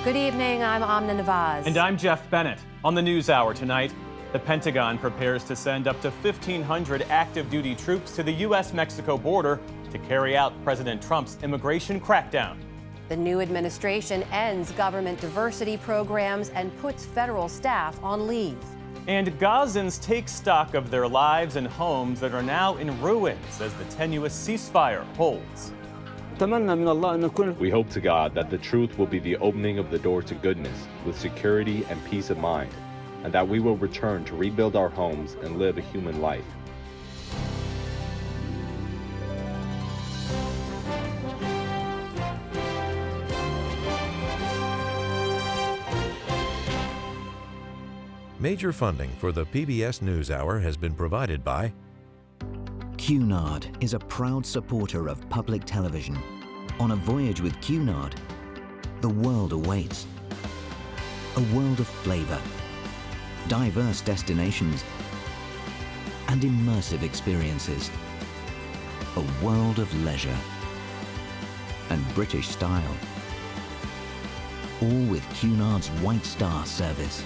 Good evening, I'm Amna Nawaz. And I'm Jeff Bennett. On the NewsHour tonight, the Pentagon prepares to send up to 1,500 active duty troops to the U.S.-Mexico border to carry out President Trump's immigration crackdown. The new administration ends government diversity programs and puts federal staff on leave. And Gazans take stock of their lives and homes that are now in ruins as the tenuous ceasefire holds. We hope to God that the truth will be the opening of the door to goodness with security and peace of mind, and that we will return to rebuild our homes and live a human life. Major funding for the PBS NewsHour has been provided by Cunard is a proud supporter of public television. On a voyage with Cunard, the world awaits. A world of flavor, diverse destinations, and immersive experiences. A world of leisure and British style. All with Cunard's White Star service.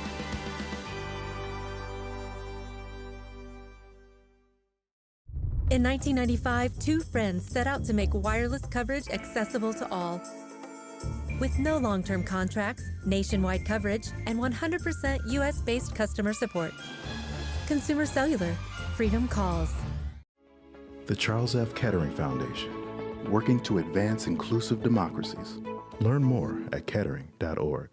In 1995, two friends set out to make wireless coverage accessible to all. With no long-term contracts, nationwide coverage, and 100% US-based customer support. Consumer Cellular. Freedom calls. The Charles F. Kettering Foundation, working to advance inclusive democracies. Learn more at kettering.org.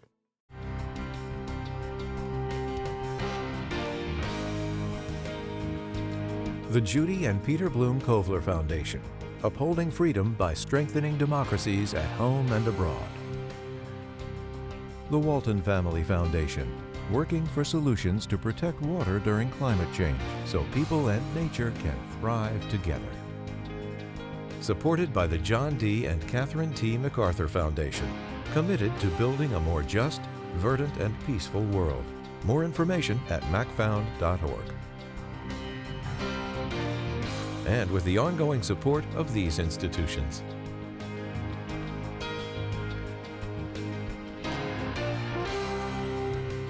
the Judy and Peter Bloom Kovler Foundation, upholding freedom by strengthening democracies at home and abroad. The Walton Family Foundation, working for solutions to protect water during climate change so people and nature can thrive together. Supported by the John D. and Catherine T. MacArthur Foundation, committed to building a more just, verdant, and peaceful world. More information at macfound.org. And with the ongoing support of these institutions.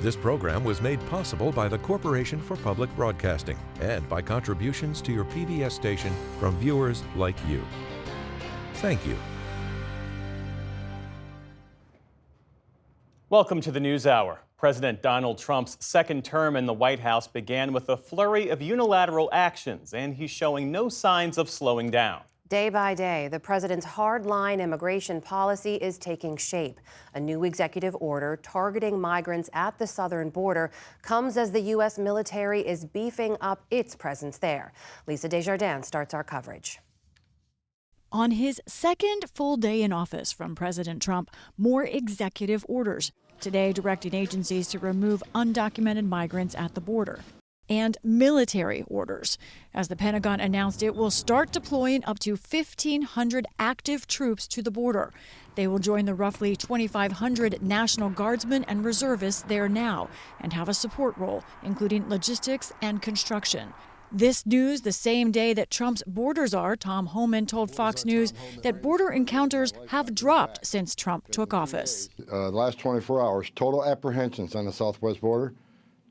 This program was made possible by the Corporation for Public Broadcasting and by contributions to your PBS station from viewers like you. Thank you. Welcome to the NewsHour. President Donald Trump's second term in the White House began with a flurry of unilateral actions, and he's showing no signs of slowing down. Day by day, the president's hardline immigration policy is taking shape. A new executive order targeting migrants at the southern border comes as the U.S. military is beefing up its presence there. Lisa Desjardins starts our coverage. On his second full day in office from President Trump, more executive orders, today directing agencies to remove undocumented migrants at the border. And military orders, as the Pentagon announced it will start deploying up to 1,500 active troops to the border. They will join the roughly 2,500 National Guardsmen and reservists there now and have a support role, including logistics and construction. This news the same day that Trump's border czar, Tom Homan, told Fox News that border encounters have dropped since Trump took office. The last 24 hours, total apprehensions on the southwest border,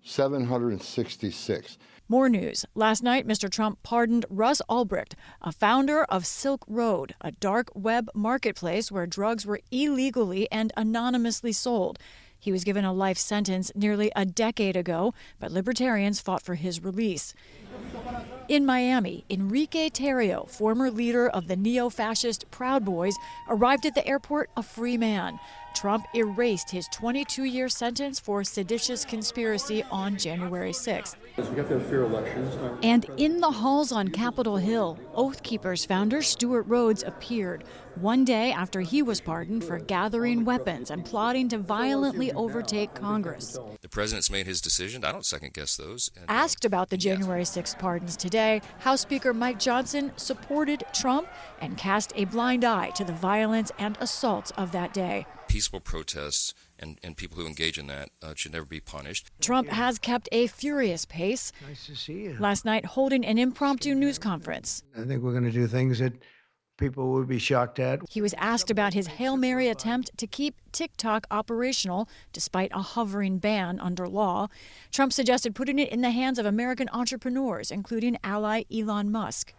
766. More news. Last night, Mr. Trump pardoned Russ Ulbricht, a founder of Silk Road, a dark web marketplace where drugs were illegally and anonymously sold. He was given a life sentence nearly a decade ago, but libertarians fought for his release. In Miami, Enrique Tarrio, former leader of the neo-fascist Proud Boys, arrived at the airport a free man. Trump erased his 22-year sentence for seditious conspiracy on January 6th. We have to have fair elections. And in the halls on Capitol Hill, Oath Keepers founder Stuart Rhodes appeared, one day after he was pardoned for gathering weapons and plotting to violently overtake Congress. The president's made his decision. I don't second-guess those. Asked about the January 6th pardons today, House Speaker Mike Johnson supported Trump and cast a blind eye to the violence and assaults of that day. Peaceful protests and people who engage in that should never be punished. Trump has kept a furious pace. Nice to see you. Last night, holding an impromptu news conference. I think we're going to do things that people would be shocked at. He was asked about his Hail Mary attempt to keep TikTok operational despite a hovering ban under law. Trump suggested putting it in the hands of American entrepreneurs, including ally Elon Musk.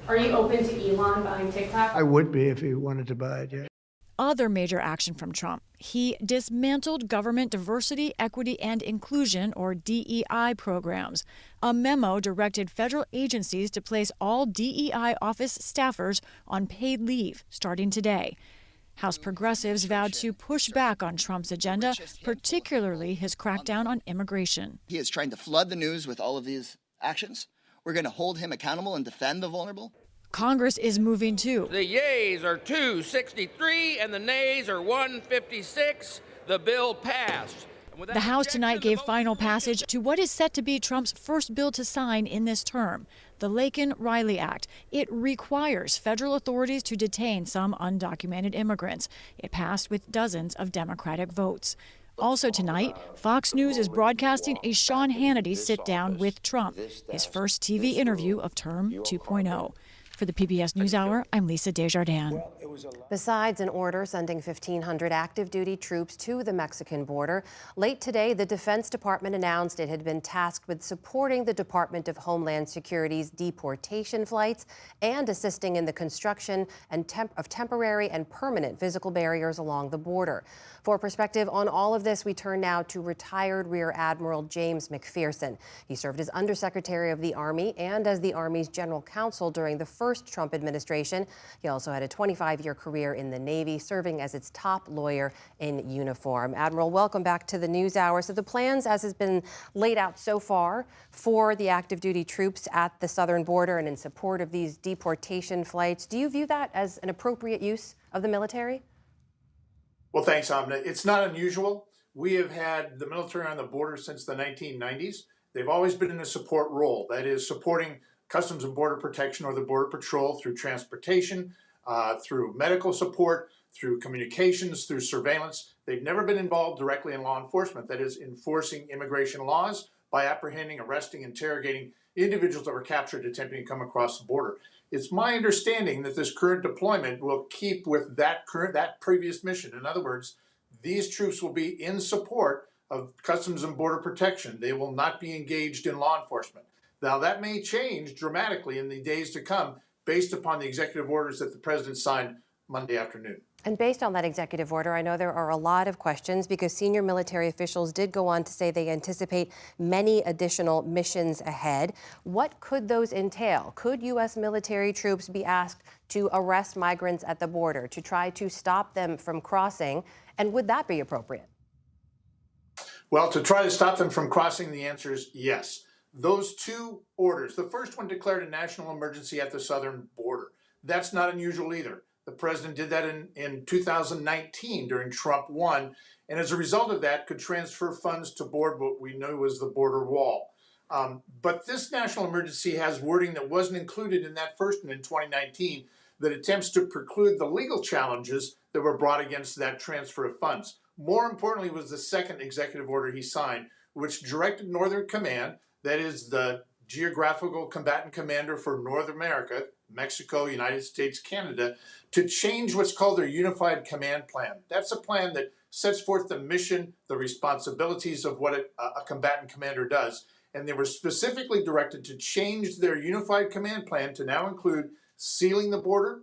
Are you open to Elon buying TikTok? I would be if he wanted to buy it, yeah. Other major action from Trump. He dismantled government diversity, equity, and inclusion, or DEI, programs. A memo directed federal agencies to place all DEI office staffers on paid leave starting today. House progressives vowed to push back on Trump's agenda, particularly his crackdown on immigration. He is trying to flood the news with all of these actions. We're going to hold him accountable and defend the vulnerable. Congress is moving too. The yeas are 263 and the nays are 156. The bill passed. The House tonight gave final passage to what is set to be Trump's first bill to sign in this term, the Laken-Riley Act. It requires federal authorities to detain some undocumented immigrants. It passed with dozens of Democratic votes. Also tonight, Fox News is broadcasting a Sean Hannity sit-down with Trump, his first TV interview of Term 2.0. For the PBS NewsHour, I'm Lisa Desjardins. Besides an order sending 1,500 active duty troops to the Mexican border, late today, the Defense Department announced it had been tasked with supporting the Department of Homeland Security's deportation flights and assisting in the construction of temporary and permanent physical barriers along the border. For perspective on all of this, we turn now to retired Rear Admiral James McPherson. He served as Undersecretary of the Army and as the Army's General Counsel during the first Trump administration. He also had a 25-year career in the Navy, serving as its top lawyer in uniform. Admiral, welcome back to the NewsHour. So the plans, as has been laid out so far, for the active duty troops at the southern border and in support of these deportation flights, do you view that as an appropriate use of the military? Well, thanks, Amna. It's not unusual. We have had the military on the border since the 1990s. They've always been in a support role, that is, supporting Customs and Border Protection or the Border Patrol through transportation, through medical support, through communications, through surveillance. They've never been involved directly in law enforcement, that is, enforcing immigration laws by apprehending, arresting, interrogating individuals that were captured attempting to come across the border. It's my understanding that this current deployment will keep with that previous mission. In other words, these troops will be in support of Customs and Border Protection. They will not be engaged in law enforcement. Now, that may change dramatically in the days to come based upon the executive orders that the president signed Monday afternoon. And based on that executive order, I know there are a lot of questions because senior military officials did go on to say they anticipate many additional missions ahead. What could those entail? Could U.S. military troops be asked to arrest migrants at the border, to try to stop them from crossing? And would that be appropriate? Well, to try to stop them from crossing, the answer is yes. Those two orders, the first one declared a national emergency at the southern border. That's not unusual either. The president did that in 2019 during Trump 1, and as a result of that could transfer funds to board what we know was the border wall. But this national emergency has wording that wasn't included in that first one in 2019 that attempts to preclude the legal challenges that were brought against that transfer of funds. More importantly was the second executive order he signed, which directed Northern Command, that is the geographical combatant commander for North America, Mexico, United States, Canada, to change what's called their Unified Command Plan. That's a plan that sets forth the mission, the responsibilities of what a combatant commander does. And they were specifically directed to change their Unified Command Plan to now include sealing the border,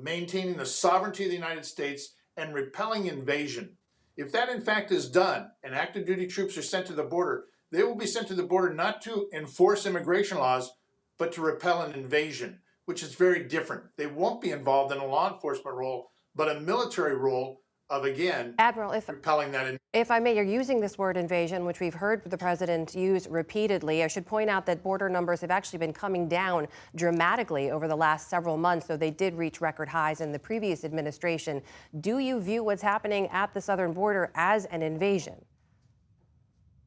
maintaining the sovereignty of the United States, and repelling invasion. If that in fact is done and active duty troops are sent to the border, they will be sent to the border not to enforce immigration laws, but to repel an invasion, which is very different. They won't be involved in a law enforcement role, but a military role of, again, Admiral, repelling that. If I may, you're using this word invasion, which we've heard the president use repeatedly. I should point out that border numbers have actually been coming down dramatically over the last several months, though they did reach record highs in the previous administration. Do you view what's happening at the southern border as an invasion?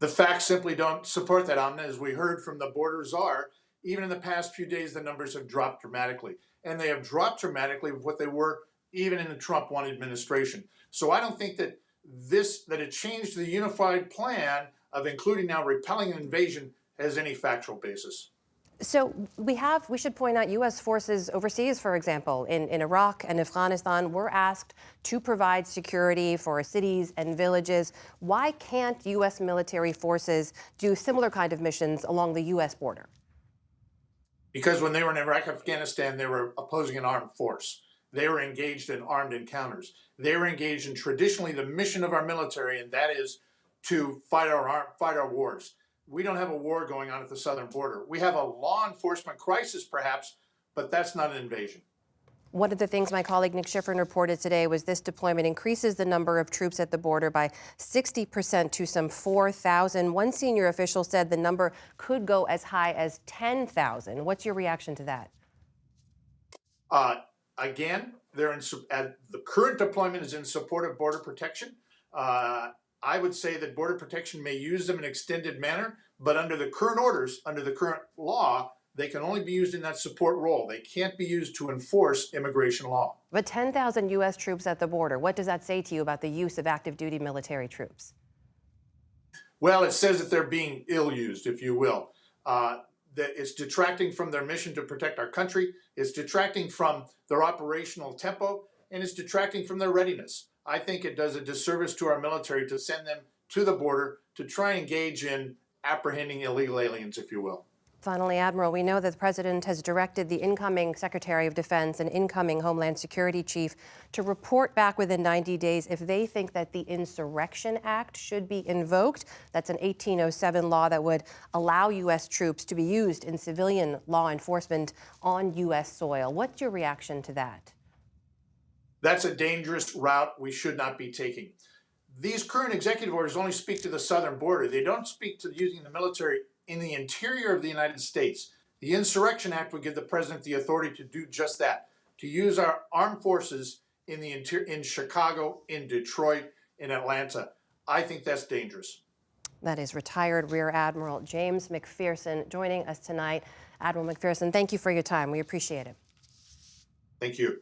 The facts simply don't support that, Amna. As we heard from the border czar, even in the past few days, the numbers have dropped dramatically. And they have dropped dramatically with what they were even in the Trump 1 administration. So I don't think that it changed the unified plan of including now repelling an invasion has any factual basis. So we should point out U.S. forces overseas, for example, in Iraq and Afghanistan, were asked to provide security for cities and villages. Why can't U.S. military forces do similar kind of missions along the U.S. border? Because when they were in Iraq, Afghanistan, they were opposing an armed force. They were engaged in armed encounters. They were engaged in traditionally the mission of our military, and that is to fight our wars. We don't have a war going on at the southern border. We have a law enforcement crisis, perhaps, but that's not an invasion. One of the things my colleague Nick Schifrin reported today was this deployment increases the number of troops at the border by 60% to some 4,000. One senior official said the number could go as high as 10,000. What's your reaction to that? Again, the current deployment is in support of border protection. I would say that border protection may use them in an extended manner, but under the current orders, under the current law, they can only be used in that support role. They can't be used to enforce immigration law. But 10,000 U.S. troops at the border, what does that say to you about the use of active duty military troops? Well, it says that they're being ill-used, if you will. That it's detracting from their mission to protect our country, it's detracting from their operational tempo, and it's detracting from their readiness. I think it does a disservice to our military to send them to the border to try and engage in apprehending illegal aliens, if you will. Finally, Admiral, we know that the president has directed the incoming Secretary of Defense and incoming Homeland Security Chief to report back within 90 days if they think that the Insurrection Act should be invoked. That's an 1807 law that would allow U.S. troops to be used in civilian law enforcement on U.S. soil. What's your reaction to that? That's a dangerous route we should not be taking. These current executive orders only speak to the southern border. They don't speak to using the military in the interior of the United States. The Insurrection Act would give the president the authority to do just that, to use our armed forces in the in Chicago, in Detroit, in Atlanta. I think that's dangerous. That is retired Rear Admiral James McPherson joining us tonight. Admiral McPherson, thank you for your time. We appreciate it. Thank you.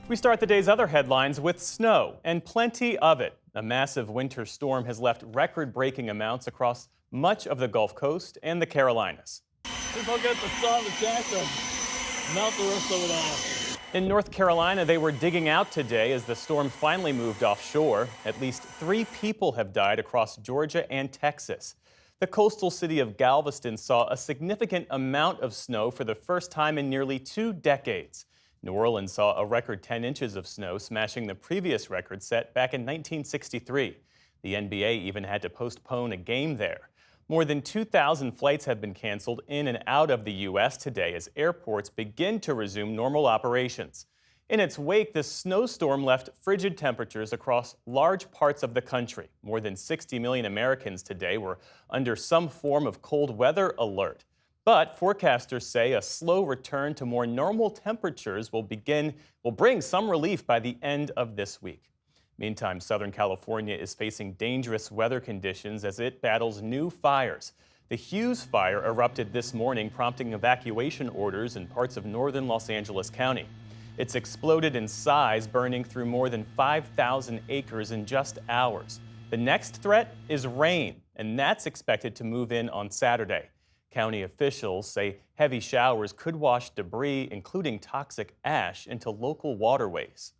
We start the day's other headlines with snow, and plenty of it. A massive winter storm has left record-breaking amounts across much of the Gulf Coast and the Carolinas. People get the sun to chance to melt the rest of it off. In North Carolina, they were digging out today as the storm finally moved offshore. At least 3 people have died across Georgia and Texas. The coastal city of Galveston saw a significant amount of snow for the first time in nearly 2 decades. New Orleans saw a record 10 inches of snow, smashing the previous record set back in 1963. The NBA even had to postpone a game there. More than 2,000 flights have been canceled in and out of the U.S. today as airports begin to resume normal operations. In its wake, the snowstorm left frigid temperatures across large parts of the country. More than 60 million Americans today were under some form of cold weather alert. But forecasters say a slow return to more normal temperatures will bring some relief by the end of this week. Meantime, Southern California is facing dangerous weather conditions as it battles new fires. The Hughes Fire erupted this morning, prompting evacuation orders in parts of northern Los Angeles County. It's exploded in size, burning through more than 5,000 acres in just hours. The next threat is rain, and that's expected to move in on Saturday. County officials say heavy showers could wash debris, including toxic ash, into local waterways.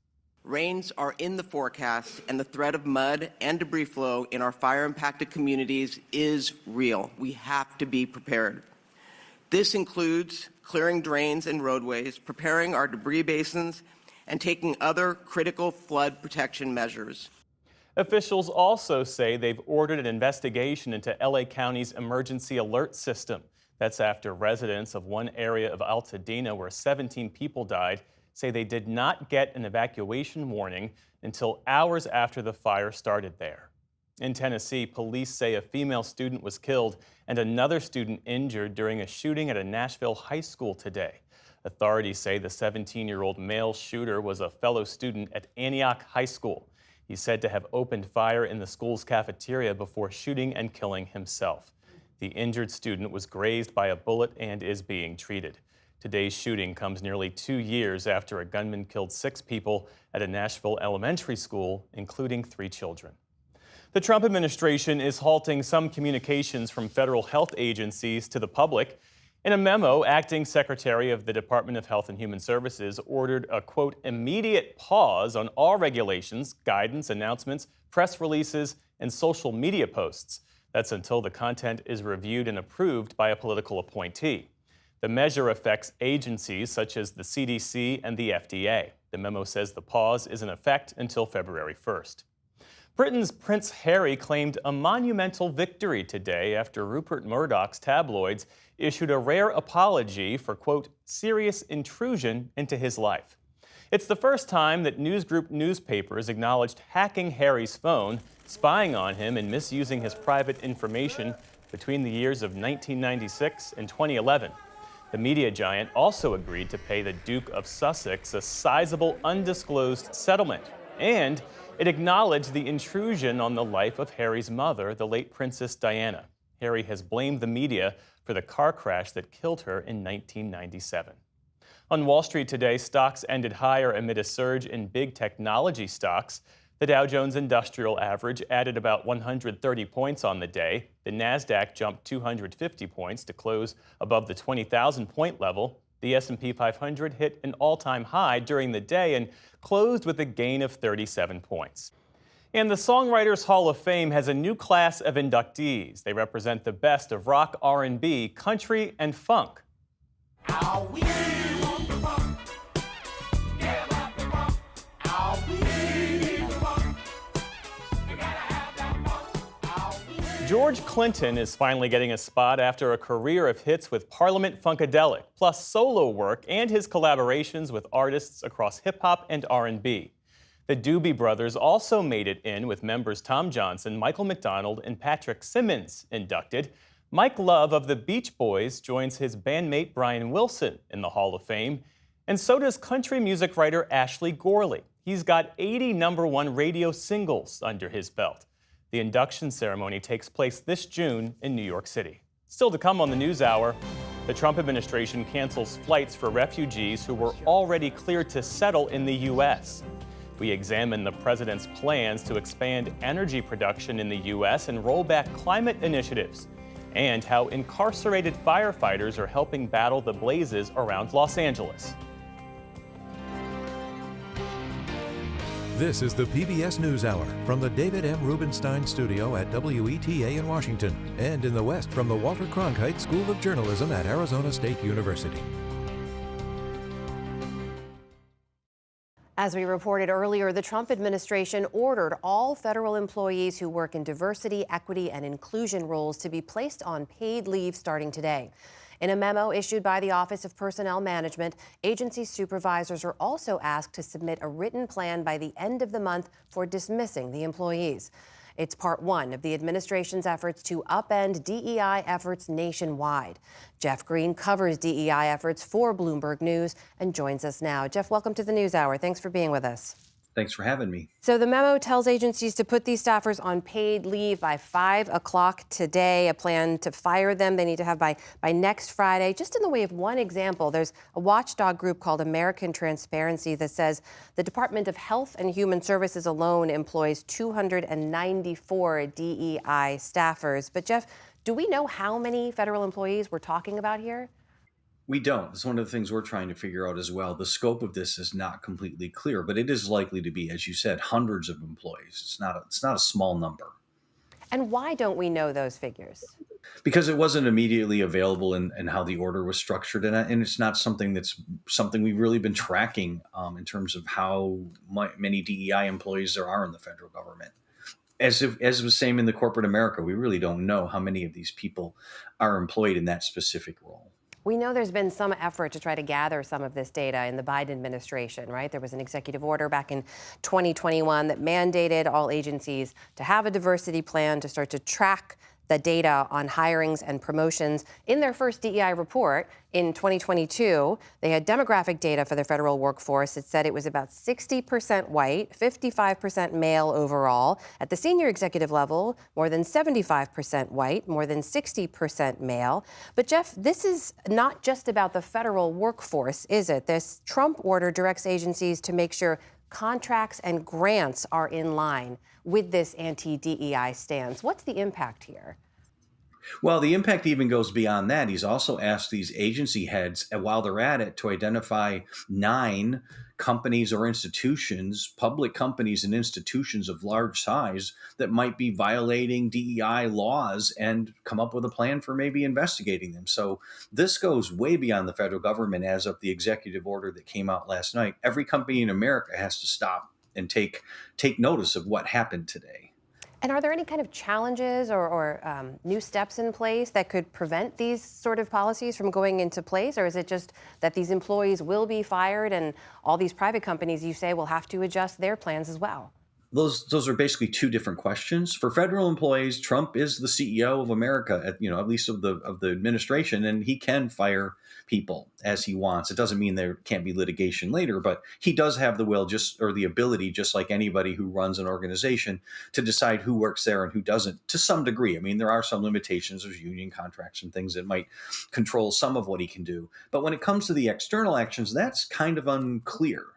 Rains are in the forecast, and the threat of mud and debris flow in our fire-impacted communities is real. We have to be prepared. This includes clearing drains and roadways, preparing our debris basins, and taking other critical flood protection measures. Officials also say they've ordered an investigation into LA County's emergency alert system. That's after residents of one area of Altadena, where 17 people died, say they did not get an evacuation warning until hours after the fire started there. In Tennessee, police say a female student was killed and another student injured during a shooting at a Nashville high school today. Authorities say the 17-year-old male shooter was a fellow student at Antioch High School. He's said to have opened fire in the school's cafeteria before shooting and killing himself. The injured student was grazed by a bullet and is being treated. Today's shooting comes nearly 2 years after a gunman killed 6 people at a Nashville elementary school, including 3 children. The Trump administration is halting some communications from federal health agencies to the public. In a memo, Acting Secretary of the Department of Health and Human Services ordered a, quote, immediate pause on all regulations, guidance, announcements, press releases, and social media posts. That's until the content is reviewed and approved by a political appointee. The measure affects agencies such as the CDC and the FDA. The memo says the pause is in effect until February 1st. Britain's Prince Harry claimed a monumental victory today after Rupert Murdoch's tabloids issued a rare apology for, quote, serious intrusion into his life. It's the first time that newsgroup newspapers acknowledged hacking Harry's phone, spying on him, and misusing his private information between the years of 1996 and 2011. The media giant also agreed to pay the Duke of Sussex a sizable undisclosed settlement, and it acknowledged the intrusion on the life of Harry's mother, the late Princess Diana. Harry has blamed the media for the car crash that killed her in 1997. On Wall Street today, stocks ended higher amid a surge in big technology stocks. The Dow Jones Industrial Average added about 130 points on the day. The Nasdaq jumped 250 points to close above the 20,000-point level. The S&P 500 hit an all-time high during the day and closed with a gain of 37 points. And the Songwriters Hall of Fame has a new class of inductees. They represent the best of rock, R&B, country, and funk. George Clinton is finally getting a spot after a career of hits with Parliament Funkadelic, plus solo work and his collaborations with artists across hip-hop and R&B. The Doobie Brothers also made it in with members Tom Johnson, Michael McDonald, and Patrick Simmons inducted. Mike Love of the Beach Boys joins his bandmate Brian Wilson in the Hall of Fame, and so does country music writer Ashley Gorley. He's got 80 #1 radio singles under his belt. The induction ceremony takes place this June in New York City. Still to come on the NewsHour, the Trump administration cancels flights for refugees who were already cleared to settle in the U.S. We examine the president's plans to expand energy production in the U.S. and roll back climate initiatives, and how incarcerated firefighters are helping battle the blazes around Los Angeles. This is the PBS NewsHour from the David M. Rubenstein Studio at WETA in Washington, and in the West from the Walter Cronkite School of Journalism at Arizona State University. As we reported earlier, the Trump administration ordered all federal employees who work in diversity, equity, and inclusion roles to be placed on paid leave starting today. In a memo issued by the Office of Personnel Management, agency supervisors are also asked to submit a written plan by the end of the month for dismissing the employees. It's part one of the administration's efforts to upend DEI efforts nationwide. Jeff Green covers DEI efforts for Bloomberg News and joins us now. Jeff, welcome to the NewsHour. Thanks for being with us. Thanks for having me. So the memo tells agencies to put these staffers on paid leave by 5 o'clock today. A plan to fire them they need to have by next Friday. Just in the way of one example, there's a watchdog group called American Transparency that says the Department of Health and Human Services alone employs 294 DEI staffers. But Jeff, do we know how many federal employees we're talking about here? We don't. It's one of the things we're trying to figure out as well. The scope of this is not completely clear, but it is likely to be, as you said, hundreds of employees. It's not a small number. And why don't we know those figures? Because it wasn't immediately available in how the order was structured, and it's not something we've really been tracking in terms of how many DEI employees there are in the federal government. As was same in the corporate America, we really don't know how many of these people are employed in that specific role. We know there's been some effort to try to gather some of this data in the Biden administration, right? There was an executive order back in 2021 that mandated all agencies to have a diversity plan to start to track the data on hirings and promotions in their first DEI report in 2022. They had demographic data for the federal workforce. It said it was about 60% white, 55% male overall. At the senior executive level, more than 75% white, more than 60% male. But Jeff, this is not just about the federal workforce, is it? This Trump order directs agencies to make sure contracts and grants are in line with this anti-DEI stance. What's the impact here? Well, the impact even goes beyond that. He's also asked these agency heads, while they're at it, to identify 9 companies or institutions, public companies and institutions of large size that might be violating DEI laws and come up with a plan for maybe investigating them. So this goes way beyond the federal government as of the executive order that came out last night. Every company in America has to stop and take notice of what happened today. And are there any kind of challenges or new steps in place that could prevent these sort of policies from going into place? Or is it just that these employees will be fired and all these private companies, you say, will have to adjust their plans as well? Those are basically 2 different questions. For federal employees, Trump is the CEO of America, at least of the administration, and he can fire people as he wants. It doesn't mean there can't be litigation later, but he does have the will, or the ability, just like anybody who runs an organization, to decide who works there and who doesn't, to some degree. I mean, there are some limitations. There's union contracts and things that might control some of what he can do. But when it comes to the external actions, that's kind of unclear.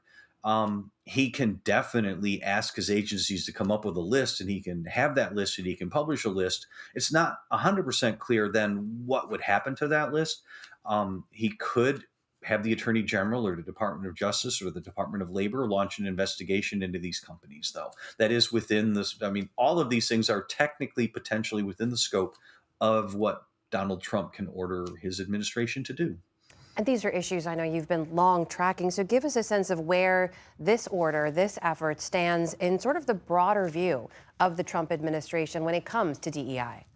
He can definitely ask his agencies to come up with a list, and he can have that list, and he can publish a list. It's not 100% clear then what would happen to that list. He could have the Attorney General or the Department of Justice or the Department of Labor launch an investigation into these companies, though. That is within this. I mean, all of these things are technically potentially within the scope of what Donald Trump can order his administration to do. And these are issues I know you've been long tracking. So give us a sense of where this order, this effort stands in sort of the broader view of the Trump administration when it comes to DEI.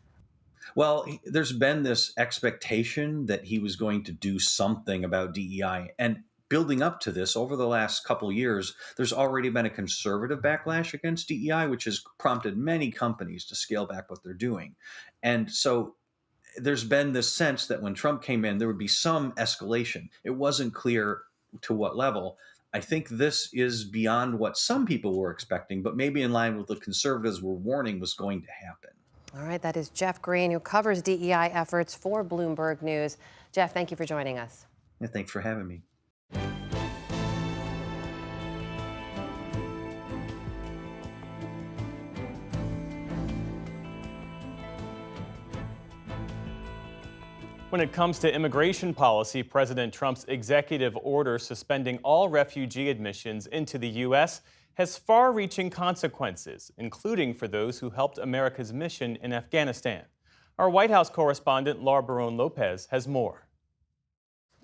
Well, there's been this expectation that he was going to do something about DEI. And building up to this over the last couple of years, there's already been a conservative backlash against DEI, which has prompted many companies to scale back what they're doing. And so there's been this sense that when Trump came in, there would be some escalation. It wasn't clear to what level. I think this is beyond what some people were expecting, but maybe in line with what the conservatives were warning was going to happen. All right, that is Jeff Green, who covers DEI efforts for Bloomberg News. Jeff, thank you for joining us. Yeah, thanks for having me. When it comes to immigration policy, President Trump's executive order suspending all refugee admissions into the U.S. has far-reaching consequences, including for those who helped America's mission in Afghanistan. Our White House correspondent, Laura Barone-Lopez, has more.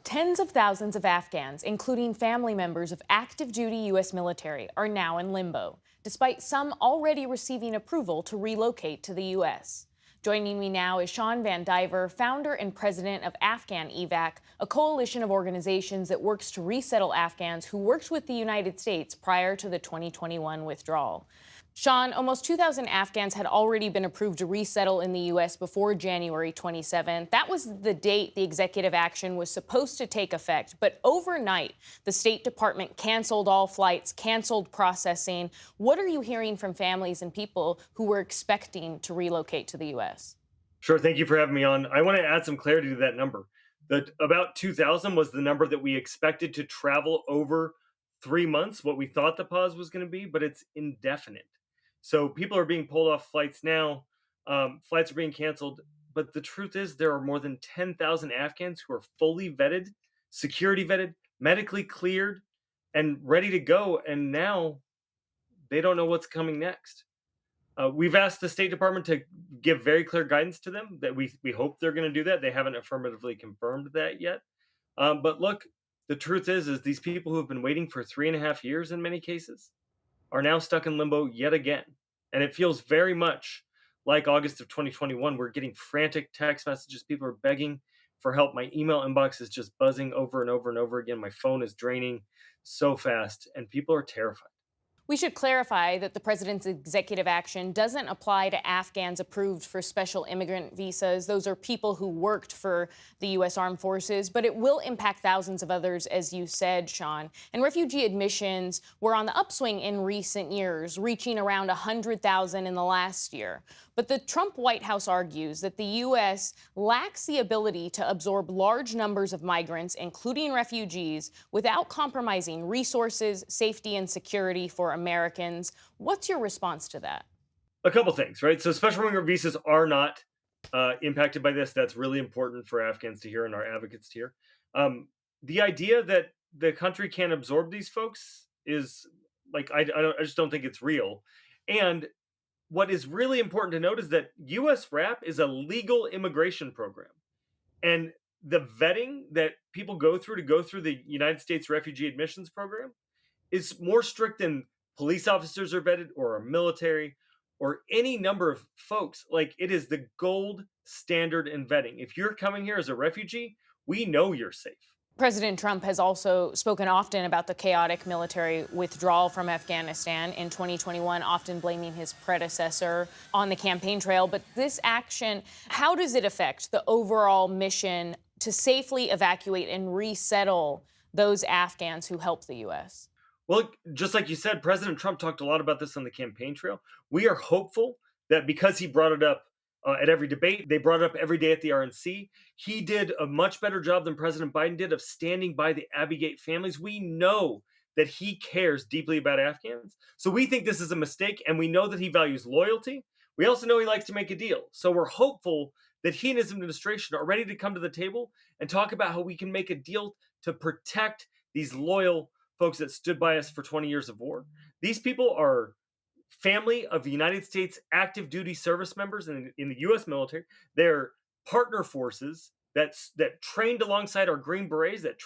Tens of thousands of Afghans, including family members of active-duty U.S. military, are now in limbo, despite some already receiving approval to relocate to the U.S. Joining me now is Sean Van Diver, founder and president of Afghan EVAC, a coalition of organizations that works to resettle Afghans who worked with the United States prior to the 2021 withdrawal. Sean, almost 2,000 Afghans had already been approved to resettle in the U.S. before January 27. That was the date the executive action was supposed to take effect. But overnight, the State Department canceled all flights, canceled processing. What are you hearing from families and people who were expecting to relocate to the U.S.? Sure. Thank you for having me on. I want to add some clarity to that number. That about 2,000 was the number that we expected to travel over 3 months, what we thought the pause was going to be, but it's indefinite. So people are being pulled off flights now. Flights are being canceled. But the truth is there are more than 10,000 Afghans who are fully vetted, security vetted, medically cleared, and ready to go. And now they don't know what's coming next. We've asked the State Department to give very clear guidance to them that we hope they're going to do that. They haven't affirmatively confirmed that yet. But look, the truth is these people who have been waiting for 3.5 years in many cases are now stuck in limbo yet again. And it feels very much like August of 2021. We're getting frantic text messages. People are begging for help. My email inbox is just buzzing over and over and over again. My phone is draining so fast, and people are terrified. We should clarify that the president's executive action doesn't apply to Afghans approved for special immigrant visas. Those are people who worked for the U.S. Armed Forces, but it will impact thousands of others, as you said, Sean. And refugee admissions were on the upswing in recent years, reaching around 100,000 in the last year. But the Trump White House argues that the U.S. lacks the ability to absorb large numbers of migrants, including refugees, without compromising resources, safety, and security for Americans. What's your response to that? A couple things, right? So special immigrant visas are not impacted by this. That's really important for Afghans to hear and our advocates to hear. The idea that the country can't absorb these folks is like, I just don't think it's real. And what is really important to note is that U.S. RAP is a legal immigration program. And the vetting that people go through to go through the United States Refugee Admissions Program is more strict than police officers are vetted or our military or any number of folks. Like, it is the gold standard in vetting. If you're coming here as a refugee, we know you're safe. President Trump has also spoken often about the chaotic military withdrawal from Afghanistan in 2021, often blaming his predecessor on the campaign trail. But this action, how does it affect the overall mission to safely evacuate and resettle those Afghans who helped the U.S.? Well, just like you said, President Trump talked a lot about this on the campaign trail. We are hopeful that because he brought it up at every debate, they brought it up every day at the RNC, he did a much better job than President Biden did of standing by the Abbey Gate families. We know that he cares deeply about Afghans. So we think this is a mistake, and we know that he values loyalty. We also know he likes to make a deal. So we're hopeful that he and his administration are ready to come to the table and talk about how we can make a deal to protect these loyal folks that stood by us for 20 years of war. These people are family of the United States active duty service members in the U.S. military. They're partner forces that trained alongside our Green Berets, that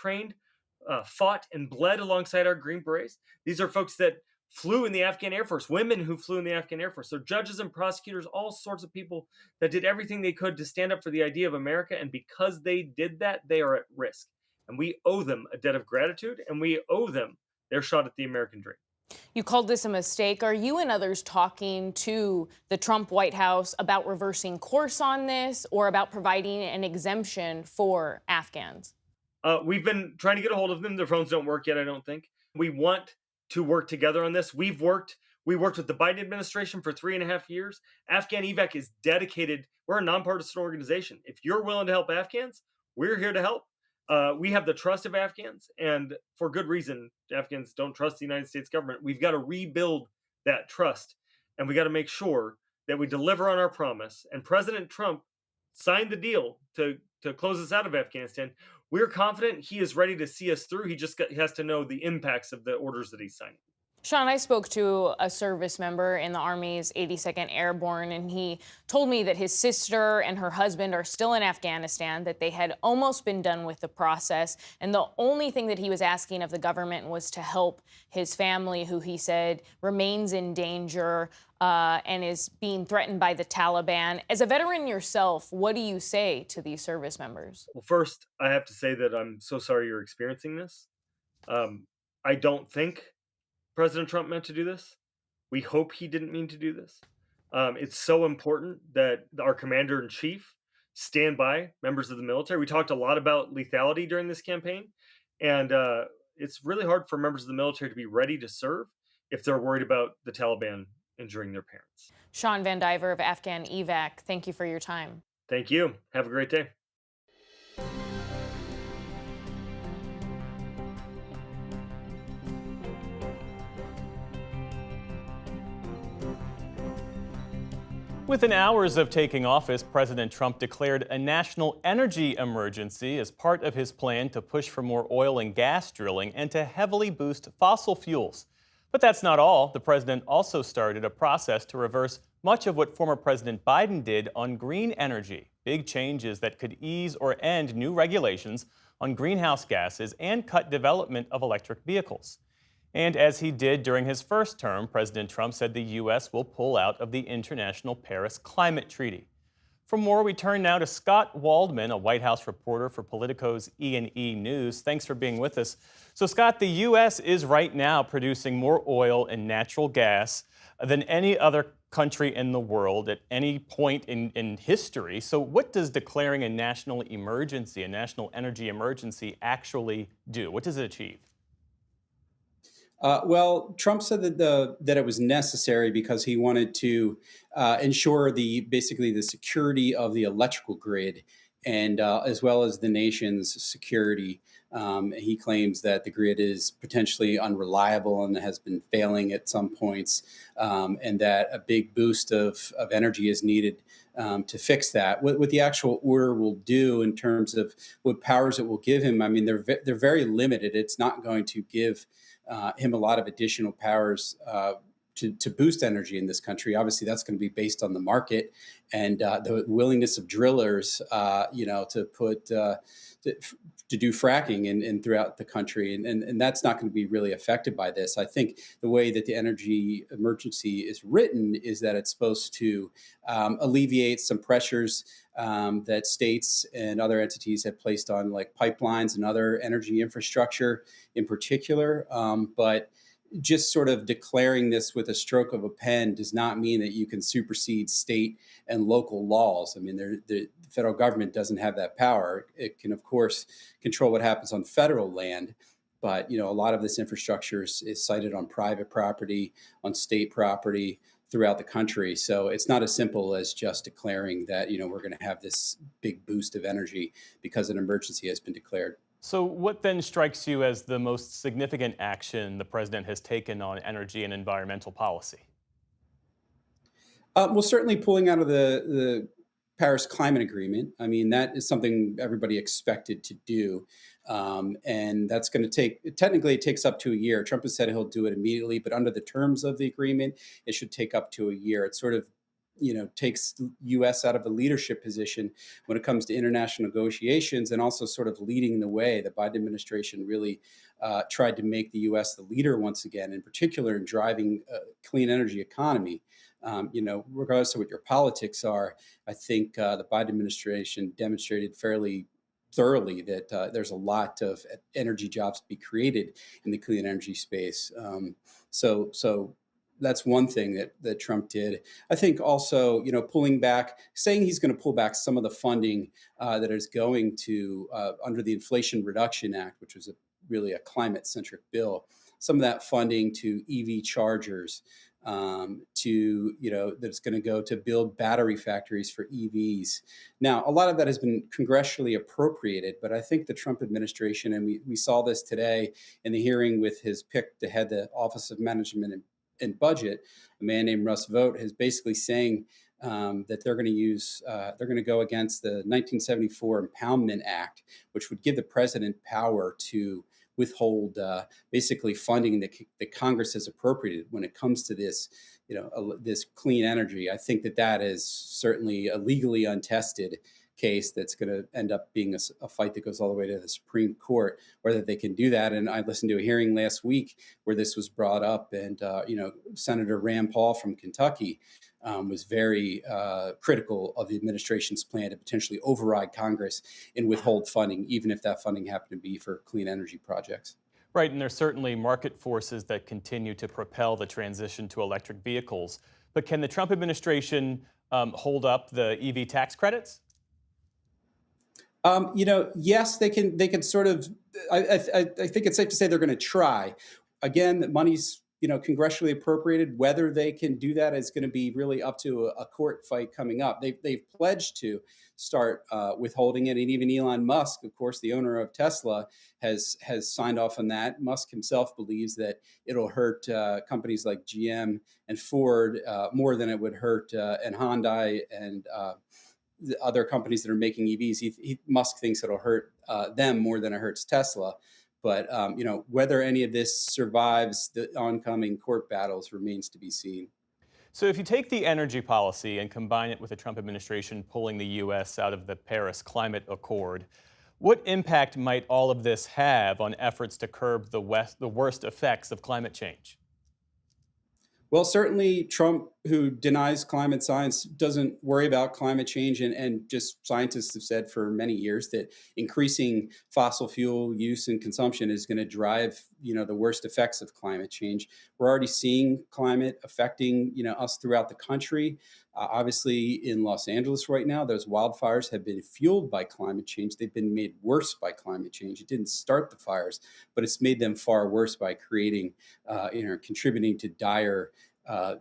fought and bled alongside our Green Berets. These are folks that flew in the Afghan Air Force, women who flew in the Afghan Air Force. So judges and prosecutors, all sorts of people that did everything they could to stand up for the idea of America. And because they did that, they are at risk. And we owe them a debt of gratitude, and we owe them their shot at the American dream. You called this a mistake. Are you and others talking to the Trump White House about reversing course on this or about providing an exemption for Afghans? We've been trying to get a hold of them. Their phones don't work yet, I don't think. We want to work together on this. We worked with the Biden administration for 3.5 years. Afghan EVAC is dedicated. We're a nonpartisan organization. If you're willing to help Afghans, we're here to help. We have the trust of Afghans, and for good reason. Afghans don't trust the United States government. We've got to rebuild that trust, and we got to make sure that we deliver on our promise. And President Trump signed the deal to close us out of Afghanistan. We're confident he is ready to see us through. He has to know the impacts of the orders that he's signing. Sean, I spoke to a service member in the Army's 82nd Airborne, and he told me that his sister and her husband are still in Afghanistan, that they had almost been done with the process, and the only thing that he was asking of the government was to help his family, who he said remains in danger and is being threatened by the Taliban. As a veteran yourself, what do you say to these service members? Well, first, I have to say that I'm so sorry you're experiencing this. I don't think President Trump meant to do this. We hope he didn't mean to do this. It's so important that our commander-in-chief stand by members of the military. We talked a lot about lethality during this campaign, and it's really hard for members of the military to be ready to serve if they're worried about the Taliban injuring their parents. Sean Van Diver of Afghan EVAC, thank you for your time. Thank you. Have a great day. Within hours of taking office, President Trump declared a national energy emergency as part of his plan to push for more oil and gas drilling and to heavily boost fossil fuels. But that's not all. The president also started a process to reverse much of what former President Biden did on green energy, big changes that could ease or end new regulations on greenhouse gases and cut development of electric vehicles. And as he did during his first term, President Trump said the U.S. will pull out of the International Paris Climate Treaty. For more, we turn now to Scott Waldman, a White House reporter for Politico's E&E News. Thanks for being with us. So, Scott, the U.S. is right now producing more oil and natural gas than any other country in the world at any point in history. So what does declaring a national emergency, a national energy emergency, actually do? What does it achieve? Well, Trump said that it was necessary because he wanted to ensure basically the security of the electrical grid, and as well as the nation's security. He claims that the grid is potentially unreliable and has been failing at some points, and that a big boost of energy is needed to fix that. What the actual order will do in terms of what powers it will give him, I mean, they're very limited. It's not going to give him a lot of additional powers to boost energy in this country. Obviously, that's going to be based on the market and the willingness of drillers, to do fracking in throughout the country, and that's not going to be really affected by this. I think the way that the energy emergency is written is that it's supposed to alleviate some pressures that states and other entities have placed on, like pipelines and other energy infrastructure in particular, but just sort of declaring this with a stroke of a pen does not mean that you can supersede state and local laws. I mean, the federal government doesn't have that power. It can, of course, control what happens on federal land, but a lot of this infrastructure is sited on private property, on state property throughout the country. So it's not as simple as just declaring that we're going to have this big boost of energy because an emergency has been declared. So what then strikes you as the most significant action the president has taken on energy and environmental policy? Well, certainly pulling out of the Paris Climate Agreement. I mean, that is something everybody expected to do. And that's going to technically it takes up to a year. Trump has said he'll do it immediately, but under the terms of the agreement, it should take up to a year. It sort of takes the U.S. out of a leadership position when it comes to international negotiations, and also sort of leading the way. The Biden administration really tried to make the U.S. the leader once again, in particular in driving a clean energy economy. Regardless of what your politics are, I think the Biden administration demonstrated fairly thoroughly that there's a lot of energy jobs to be created in the clean energy space. So that's one thing that Trump did. I think also, pulling back, saying he's going to pull back some of the funding that is going to under the Inflation Reduction Act, which was really a climate-centric bill, some of that funding to EV chargers, that's going to go to build battery factories for EVs. Now, a lot of that has been congressionally appropriated, but I think the Trump administration, and we saw this today in the hearing with his pick to head the Office of Management and Budget, a man named Russ Vought, is basically saying that they're going to go against the 1974 Impoundment Act, which would give the president power to withhold basically funding that Congress has appropriated when it comes to this, this clean energy. I think that is certainly a legally untested case that's going to end up being a fight that goes all the way to the Supreme Court, whether they can do that. And I listened to a hearing last week where this was brought up, and Senator Rand Paul from Kentucky was very critical of the administration's plan to potentially override Congress and withhold funding, even if that funding happened to be for clean energy projects. Right, and there's certainly market forces that continue to propel the transition to electric vehicles. But can the Trump administration hold up the EV tax credits? Yes, they can. They can sort of. I think it's safe to say they're going to try. Again, the money's congressionally appropriated. Whether they can do that is going to be really up to a court fight coming up. They've pledged to start withholding it, and even Elon Musk, of course, the owner of Tesla, has signed off on that. Musk himself believes that it'll hurt companies like GM and Ford more than it would hurt and Hyundai and the other companies that are making EVs. Musk thinks it'll hurt them more than it hurts Tesla. But whether any of this survives the oncoming court battles remains to be seen. So if you take the energy policy and combine it with the Trump administration pulling the U.S. out of the Paris Climate Accord, what impact might all of this have on efforts to curb the worst effects of climate change? Well, certainly Trump who denies climate science, doesn't worry about climate change, and just scientists have said for many years that increasing fossil fuel use and consumption is going to drive, the worst effects of climate change. We're already seeing climate affecting, us throughout the country. Obviously, in Los Angeles right now, those wildfires have been fueled by climate change. They've been made worse by climate change. It didn't start the fires, but it's made them far worse by creating, contributing to dire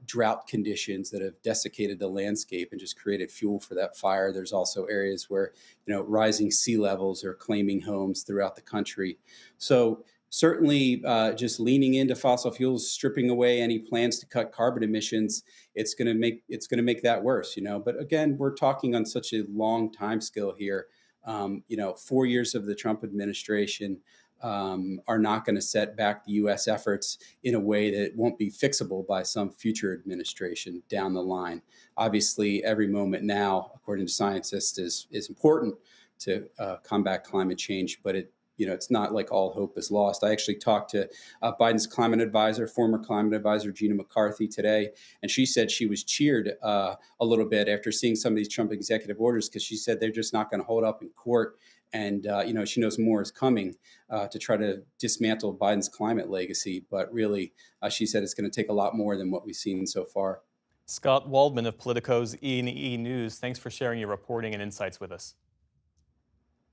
drought conditions that have desiccated the landscape and just created fuel for that fire. There's also areas where, rising sea levels are claiming homes throughout the country. So certainly just leaning into fossil fuels, stripping away any plans to cut carbon emissions, it's going to make that worse, But again, we're talking on such a long time scale here. 4 years of the Trump administration are not going to set back the U.S. efforts in a way that won't be fixable by some future administration down the line. Obviously, every moment now, according to scientists, is important to combat climate change, but it's not like all hope is lost. I actually talked to Biden's climate advisor, former climate advisor Gina McCarthy today, and she said she was cheered a little bit after seeing some of these Trump executive orders, because she said they're just not going to hold up in court. And, she knows more is coming to try to dismantle Biden's climate legacy. But really, she said it's going to take a lot more than what we've seen so far. Scott Waldman of Politico's E&E News, thanks for sharing your reporting and insights with us.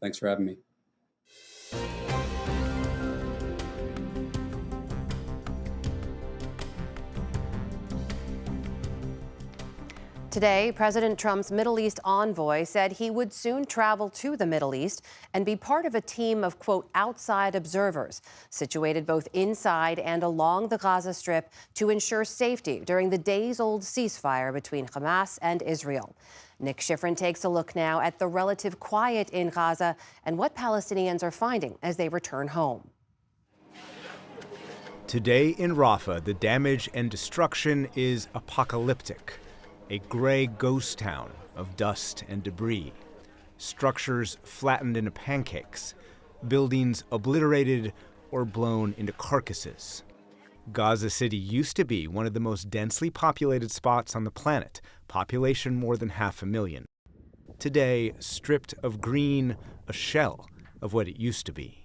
Thanks for having me. Today, President Trump's Middle East envoy said he would soon travel to the Middle East and be part of a team of, quote, outside observers situated both inside and along the Gaza Strip to ensure safety during the days-old ceasefire between Hamas and Israel. Nick Schifrin takes a look now at the relative quiet in Gaza and what Palestinians are finding as they return home. Today in Rafah, the damage and destruction is apocalyptic. A gray ghost town of dust and debris. Structures flattened into pancakes. Buildings obliterated or blown into carcasses. Gaza City used to be one of the most densely populated spots on the planet, population more than 500,000. Today, stripped of green, a shell of what it used to be.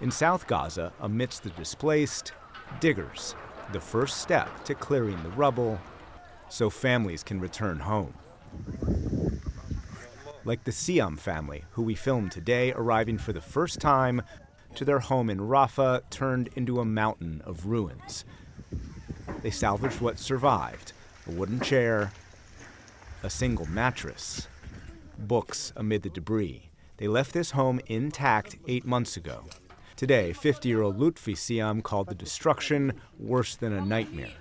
In South Gaza, amidst the displaced, diggers, the first step to clearing the rubble so families can return home. Like the Siam family, who we filmed today, arriving for the first time to their home in Rafah, turned into a mountain of ruins. They salvaged what survived: a wooden chair, a single mattress, books amid the debris. They left this home intact 8 months ago. Today, 50-year-old Lutfi Siam called the destruction worse than a nightmare.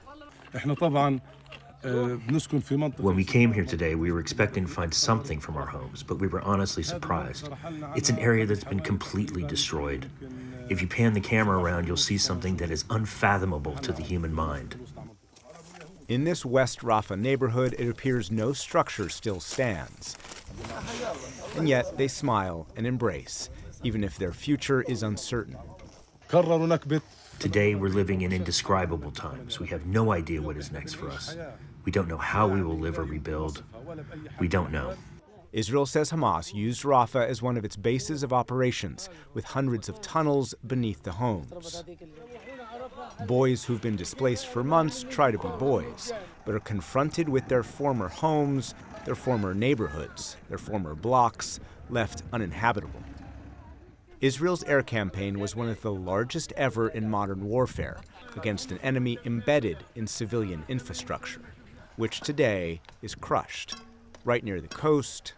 When we came here today, we were expecting to find something from our homes, but we were honestly surprised. It's an area that's been completely destroyed. If you pan the camera around, you'll see something that is unfathomable to the human mind. In this West Rafah neighborhood, it appears no structure still stands. And yet they smile and embrace, even if their future is uncertain. Today, we're living in indescribable times. We have no idea what is next for us. We don't know how we will live or rebuild. We don't know. Israel says Hamas used Rafah as one of its bases of operations, with hundreds of tunnels beneath the homes. Boys who've been displaced for months try to be boys, but are confronted with their former homes, their former neighborhoods, their former blocks, left uninhabitable. Israel's air campaign was one of the largest ever in modern warfare against an enemy embedded in civilian infrastructure, which today is crushed. Right near the coast,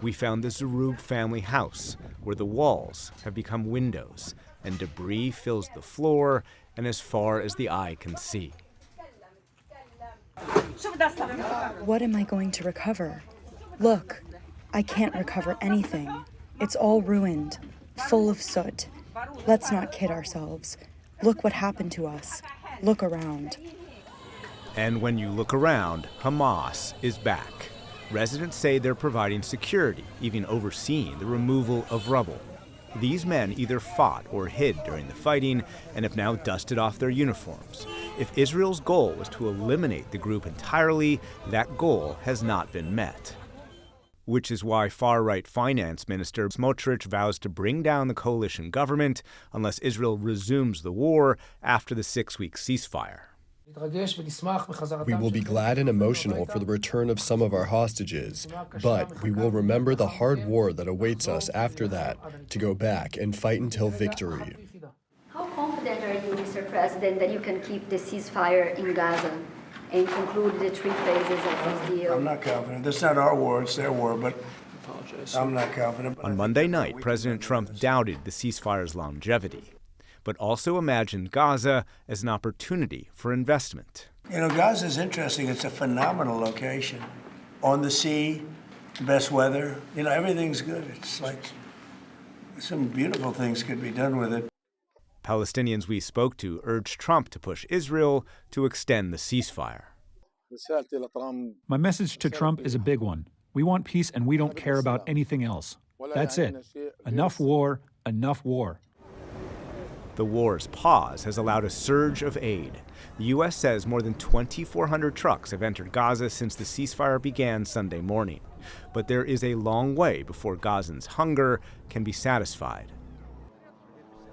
we found the Zarub family house, where the walls have become windows and debris fills the floor and as far as the eye can see. What am I going to recover? Look, I can't recover anything. It's all ruined, full of soot. Let's not kid ourselves. Look what happened to us. Look around. And when you look around, Hamas is back. Residents say they're providing security, even overseeing the removal of rubble. These men either fought or hid during the fighting and have now dusted off their uniforms. If Israel's goal was to eliminate the group entirely, that goal has not been met. Which is why far-right Finance Minister Smotrich vows to bring down the coalition government unless Israel resumes the war after the 6-week ceasefire. We will be glad and emotional for the return of some of our hostages, but we will remember the hard war that awaits us after that, to go back and fight until victory. How confident are you, Mr. President, that you can keep the ceasefire in Gaza and conclude the 3 phases of this deal? I'm not confident. That's not our war, it's their war, but I'm not confident. On Monday night, President Trump doubted the ceasefire's longevity, but also imagined Gaza as an opportunity for investment. You know, Gaza is interesting. It's a phenomenal location. On the sea, the best weather. You know, everything's good. It's like some beautiful things could be done with it. Palestinians we spoke to urged Trump to push Israel to extend the ceasefire. My message to Trump is a big one. We want peace and we don't care about anything else. That's it. Enough war, enough war. The war's pause has allowed a surge of aid. The U.S. says more than 2,400 trucks have entered Gaza since the ceasefire began Sunday morning. But there is a long way before Gazans' hunger can be satisfied.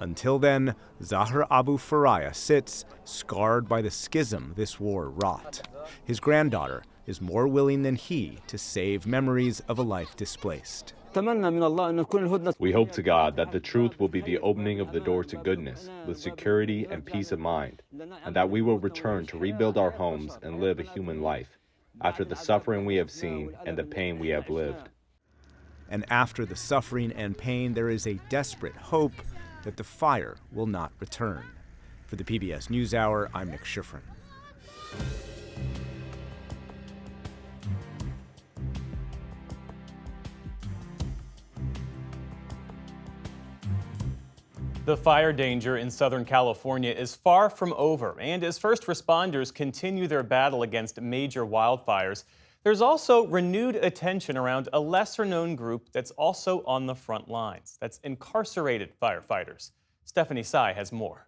Until then, Zahar Abu Faraya sits, scarred by the schism this war wrought. His granddaughter is more willing than he to save memories of a life displaced. We hope to God that the truth will be the opening of the door to goodness, with security and peace of mind, and that we will return to rebuild our homes and live a human life, after the suffering we have seen and the pain we have lived. And after the suffering and pain, there is a desperate hope that the fire will not return. For the PBS NewsHour, I'm Nick Schifrin. The fire danger in Southern California is far from over, and as first responders continue their battle against major wildfires, there's also renewed attention around a lesser-known group that's also on the front lines. That's incarcerated firefighters. Stephanie Tsai has more.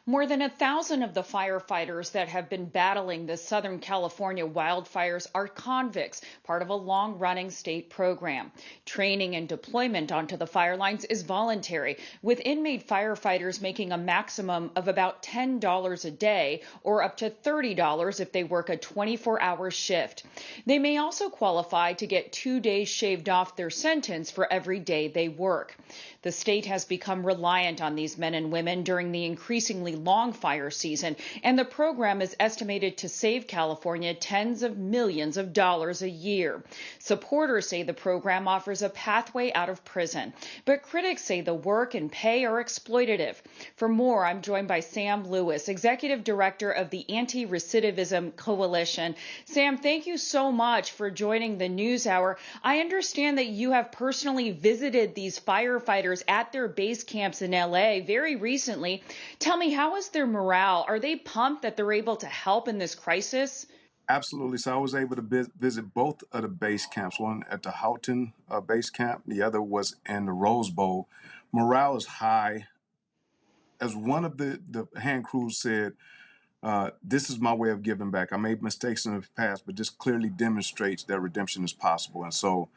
More than 1,000 of the firefighters that have been battling the Southern California wildfires are convicts, part of a long-running state program. Training and deployment onto the fire lines is voluntary, with inmate firefighters making a maximum of about $10 a day, or up to $30 if they work a 24-hour shift. They may also qualify to get 2 days shaved off their sentence for every day they work. The state has become reliant on these men and women during the increasingly long fire season, and the program is estimated to save California tens of millions of dollars a year. Supporters say the program offers a pathway out of prison, but critics say the work and pay are exploitative. For more, I'm joined by Sam Lewis, Executive Director of the Anti-Recidivism Coalition. Sam, thank you so much for joining the NewsHour. I understand that you have personally visited these firefighters at their base camps in LA very recently. Tell me, how is their morale? Are they pumped that they're able to help in this crisis? Absolutely. So I was able to visit both of the base camps, one at the Houghton base camp, the other was in the Rose Bowl. Morale is high. As one of the hand crews said, this is my way of giving back. I made mistakes in the past, but this clearly demonstrates that redemption is possible. And so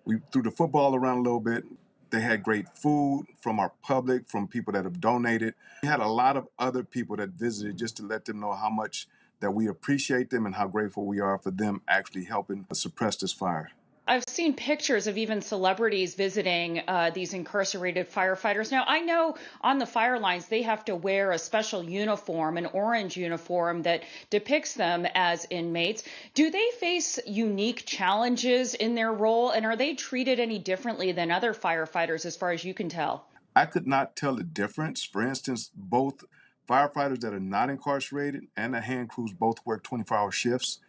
we threw the football around a little bit. They had great food from our public, from people that have donated. We had a lot of other people that visited just to let them know how much that we appreciate them and how grateful we are for them actually helping suppress this fire. I've seen pictures of even celebrities visiting these incarcerated firefighters. Now, I know on the fire lines, they have to wear a special uniform, an orange uniform that depicts them as inmates. Do they face unique challenges in their role, and are they treated any differently than other firefighters as far as you can tell? I could not tell the difference. For instance, both firefighters that are not incarcerated and the hand crews both work 24-hour shifts.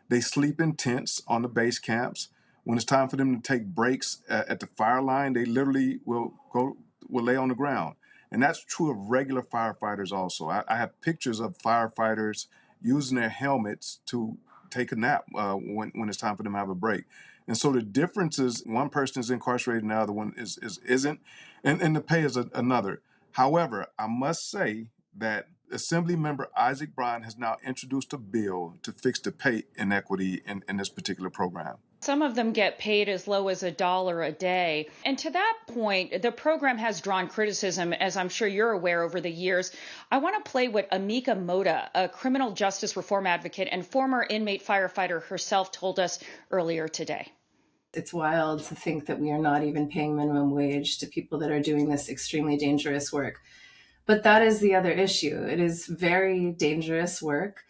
They sleep in tents on the base camps. When it's time for them to take breaks at the fire line, they literally will lay on the ground. And that's true of regular firefighters also. I have pictures of firefighters using their helmets to take a nap when it's time for them to have a break. And so the difference is one person is incarcerated and the other one isn't, and the pay is another. However, I must say that Assemblymember Isaac Bryan has now introduced a bill to fix the pay inequity in this particular program. Some of them get paid as low as $1 a day. And to that point, the program has drawn criticism, as I'm sure you're aware, over the years. I want to play what Amika Moda, a criminal justice reform advocate and former inmate firefighter herself, told us earlier today. It's wild to think that we are not even paying minimum wage to people that are doing this extremely dangerous work. But that is the other issue. It is very dangerous work.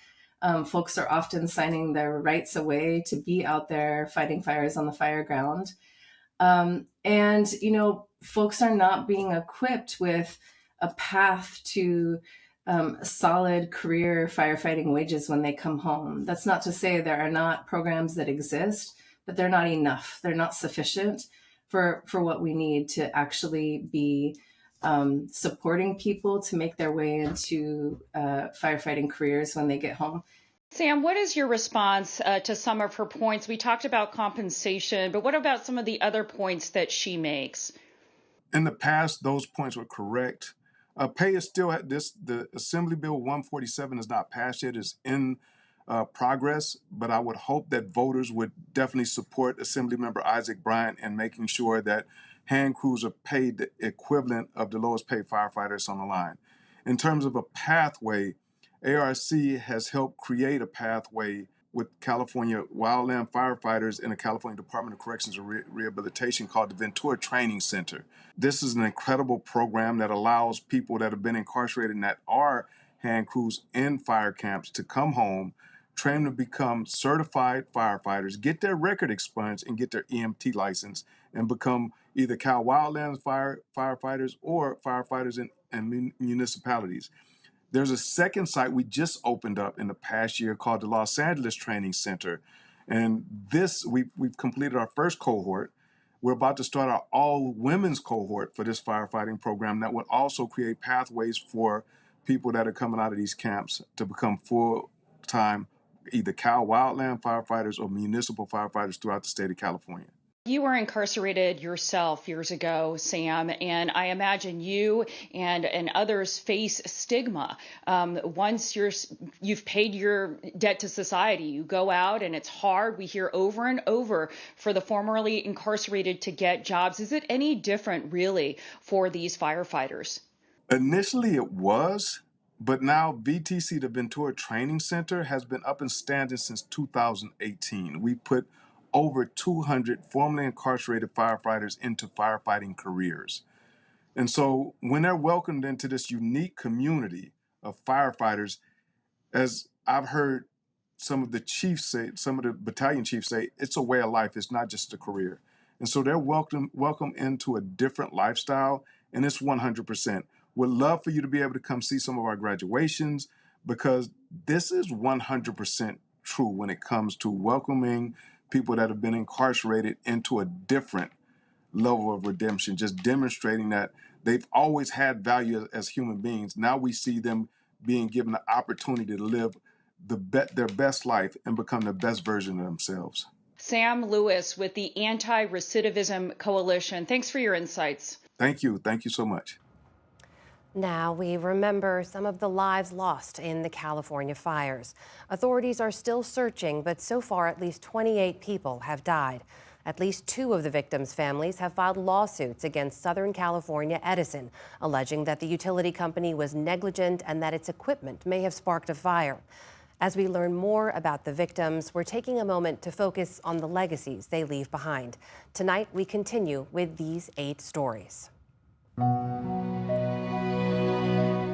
Folks are often signing their rights away to be out there fighting fires on the fire ground. And, you know, folks are not being equipped with a path to solid career firefighting wages when they come home. That's not to say there are not programs that exist, but they're not enough. They're not sufficient for what we need to actually be supporting people to make their way into firefighting careers when they get home. Sam, what is your response to some of her points? We talked about compensation, but what about some of the other points that she makes? In the past, those points were correct. Pay is still the Assembly Bill 147 is not passed yet. It's in progress, but I would hope that voters would definitely support Assemblymember Isaac Bryan in making sure that hand crews are paid the equivalent of the lowest paid firefighters on the line. In terms of a pathway, ARC has helped create a pathway with California wildland firefighters in the California Department of Corrections and Rehabilitation called the Ventura Training Center. This is an incredible program that allows people that have been incarcerated and that are hand crews in fire camps to come home, train to become certified firefighters, get their record expunged, and get their EMT license, and become either Cal Wildlands firefighters or firefighters in municipalities. There's a second site we just opened up in the past year called the Los Angeles Training Center. And this, we've completed our first cohort. We're about to start our all-women's cohort for this firefighting program that would also create pathways for people that are coming out of these camps to become full-time either Cal Wildland firefighters or municipal firefighters throughout the state of California. You were incarcerated yourself years ago, Sam, and I imagine you and others face stigma. Once you've paid your debt to society, you go out and it's hard. We hear over and over for the formerly incarcerated to get jobs. Is it any different, really, for these firefighters? Initially, it was. But now VTC, the Ventura Training Center, has been up and standing since 2018. We put over 200 formerly incarcerated firefighters into firefighting careers. And so when they're welcomed into this unique community of firefighters, as I've heard some of the chiefs say, some of the battalion chiefs say, it's a way of life, it's not just a career. And so they're welcome into a different lifestyle, and it's 100%. Would love for you to be able to come see some of our graduations, because this is 100% true when it comes to welcoming people that have been incarcerated into a different level of redemption, just demonstrating that they've always had value as human beings. Now we see them being given the opportunity to live their best life and become the best version of themselves. Sam Lewis with the Anti-Recidivism Coalition. Thanks for your insights. Thank you. Thank you so much. Now we remember some of the lives lost in the California fires. Authorities are still searching, but so far at least 28 people have died. At least 2 of the victims' families have filed lawsuits against Southern California Edison, alleging that the utility company was negligent and that its equipment may have sparked a fire. As we learn more about the victims, we're taking a moment to focus on the legacies they leave behind. Tonight, we continue with these 8 stories.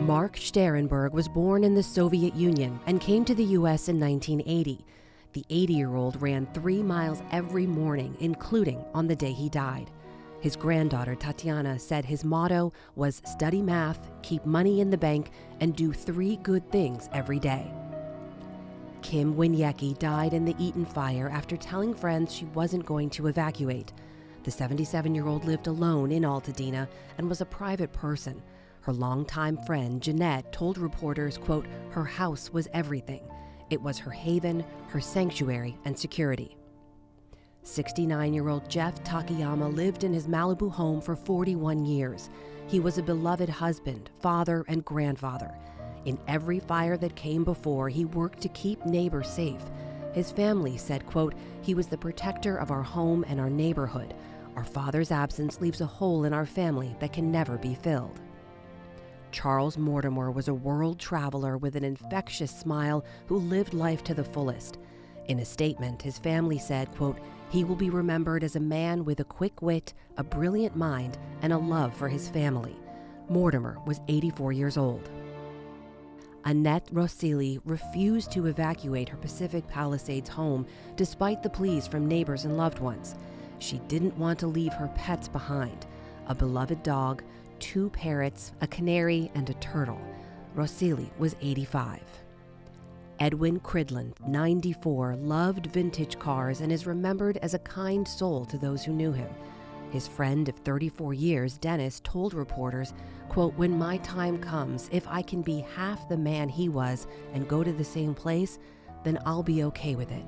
Mark Sterenberg was born in the Soviet Union and came to the U.S. in 1980. The 80-year-old ran 3 miles every morning, including on the day he died. His granddaughter, Tatiana, said his motto was study math, keep money in the bank, and do 3 good things every day. Kim Wieniecki died in the Eaton fire after telling friends she wasn't going to evacuate. The 77-year-old lived alone in Altadena and was a private person. Her longtime friend, Jeanette, told reporters, quote, her house was everything. It was her haven, her sanctuary, and security. 69-year-old Jeff Takayama lived in his Malibu home for 41 years. He was a beloved husband, father, and grandfather. In every fire that came before, he worked to keep neighbors safe. His family said, quote, "He was the protector of our home and our neighborhood. Our father's absence leaves a hole in our family that can never be filled." Charles Mortimer was a world traveler with an infectious smile who lived life to the fullest. In a statement, his family said, quote, "He will be remembered as a man with a quick wit, a brilliant mind, and a love for his family." Mortimer was 84 years old. Annette Rossili refused to evacuate her Pacific Palisades home despite the pleas from neighbors and loved ones. She didn't want to leave her pets behind: a beloved dog, 2 parrots, a canary, and a turtle. Rossili was 85. Edwin Cridland, 94, loved vintage cars and is remembered as a kind soul to those who knew him. His friend of 34 years, Dennis, told reporters, quote, "When my time comes, if I can be half the man he was and go to the same place, then I'll be okay with it."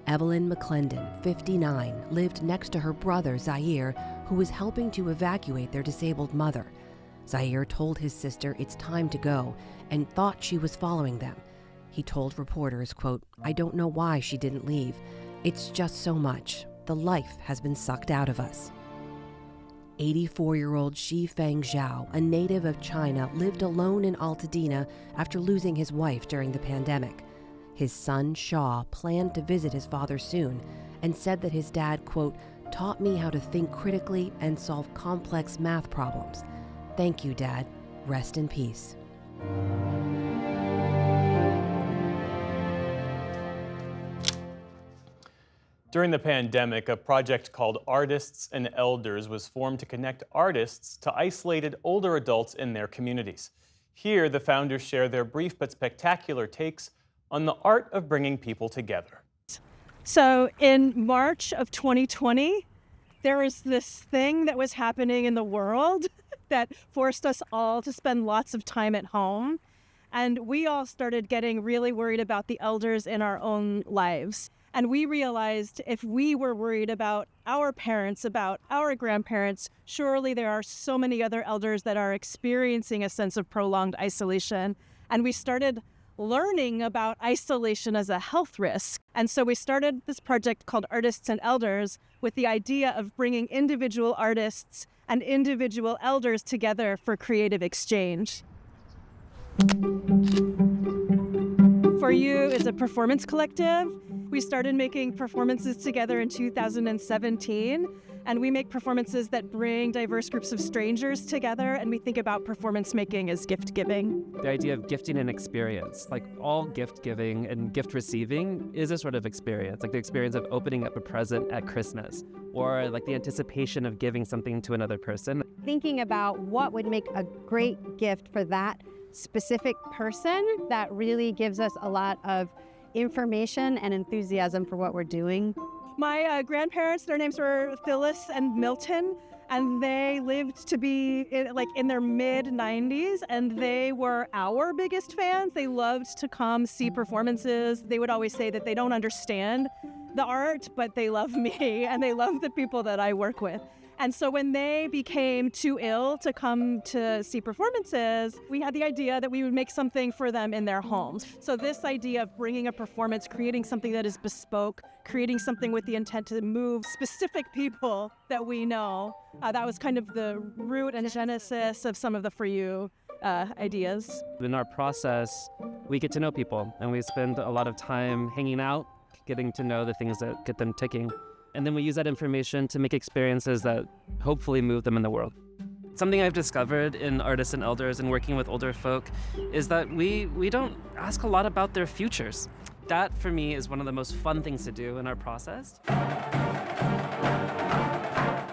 Evelyn McClendon, 59, lived next to her brother, Zaire, who was helping to evacuate their disabled mother. Zaire told his sister it's time to go and thought she was following them. He told reporters, quote, "I don't know why she didn't leave. It's just so much. The life has been sucked out of us." 84-year-old Shifeng Zhao, a native of China, lived alone in Altadena after losing his wife during the pandemic. His son, Shaw, planned to visit his father soon and said that his dad, quote, "taught me how to think critically and solve complex math problems. Thank you, Dad. Rest in peace." During the pandemic, a project called Artists and Elders was formed to connect artists to isolated older adults in their communities. Here, the founders share their brief but spectacular takes on the art of bringing people together. So in March of 2020, there was this thing that was happening in the world that forced us all to spend lots of time at home. And we all started getting really worried about the elders in our own lives. And we realized if we were worried about our parents, about our grandparents, surely there are so many other elders that are experiencing a sense of prolonged isolation. And we started learning about isolation as a health risk. And so we started this project called Artists and Elders with the idea of bringing individual artists and individual elders together for creative exchange. For You is a performance collective. We started making performances together in 2017, and we make performances that bring diverse groups of strangers together, and we think about performance making as gift giving. The idea of gifting an experience, like all gift giving and gift receiving is a sort of experience, like the experience of opening up a present at Christmas, or like the anticipation of giving something to another person. Thinking about what would make a great gift for that specific person, that really gives us a lot of information and enthusiasm for what we're doing. My grandparents, their names were Phyllis and Milton, and they lived to be in their mid-90s, and they were our biggest fans. They loved to come see performances. They would always say that they don't understand the art, but they love me, and they love the people that I work with. And so when they became too ill to come to see performances, we had the idea that we would make something for them in their homes. So this idea of bringing a performance, creating something that is bespoke, creating something with the intent to move specific people that we know, that was kind of the root and genesis of some of the For You ideas. In our process, we get to know people, and we spend a lot of time hanging out, getting to know the things that get them ticking. And then we use that information to make experiences that hopefully move them in the world. Something I've discovered in Artists and Elders and working with older folk is that we don't ask a lot about their futures. That, for me, is one of the most fun things to do in our process.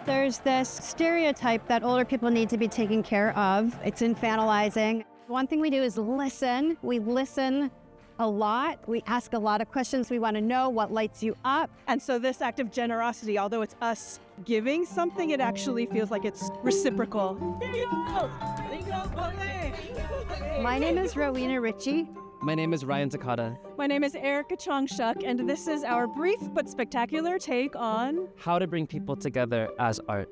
There's this stereotype that older people need to be taken care of. It's infantilizing. One thing we do is listen. We listen a lot. We ask a lot of questions. We want to know what lights you up. And so this act of generosity, although it's us giving something, it actually feels like it's reciprocal. My name is Rowena Ritchie. My name is Ryan Takata. My name is Erica Chongshuk, and this is our brief but spectacular take on how to bring people together as art.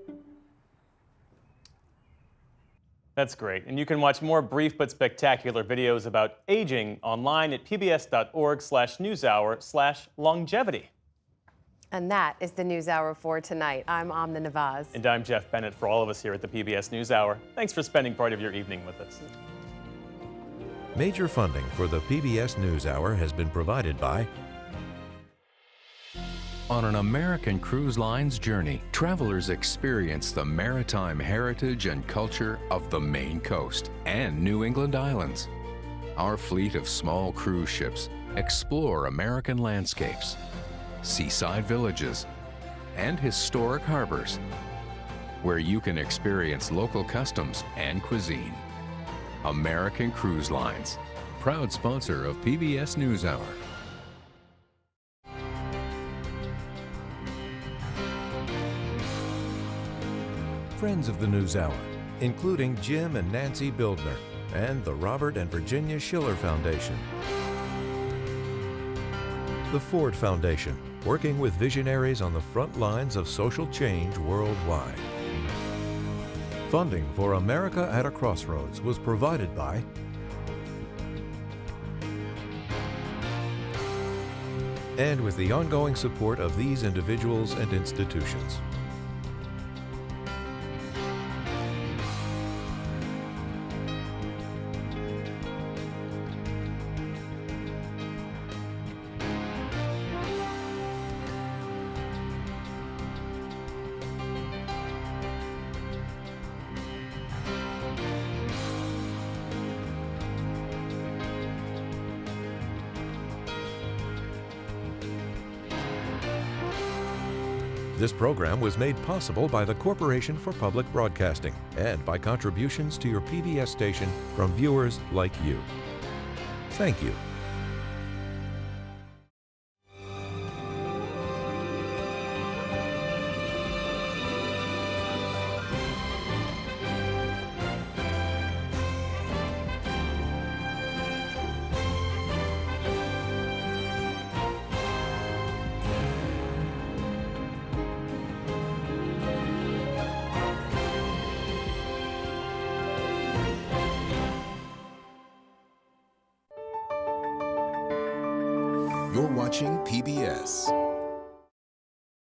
That's great. And you can watch more brief but spectacular videos about aging online at pbs.org/newshour/longevity. And that is the NewsHour for tonight. I'm Amna Nawaz. And I'm Jeff Bennett. For all of us here at the PBS NewsHour, thanks for spending part of your evening with us. Major funding for the PBS NewsHour has been provided by... On an American Cruise Line's journey, travelers experience the maritime heritage and culture of the Maine coast and New England islands. Our fleet of small cruise ships explore American landscapes, seaside villages, and historic harbors, where you can experience local customs and cuisine. American Cruise Lines, proud sponsor of PBS NewsHour. Friends of the NewsHour, including Jim and Nancy Bildner and the Robert and Virginia Schiller Foundation. The Ford Foundation, working with visionaries on the front lines of social change worldwide. Funding for America at a Crossroads was provided by and with the ongoing support of these individuals and institutions. This program was made possible by the Corporation for Public Broadcasting and by contributions to your PBS station from viewers like you. Thank you. You're watching PBS.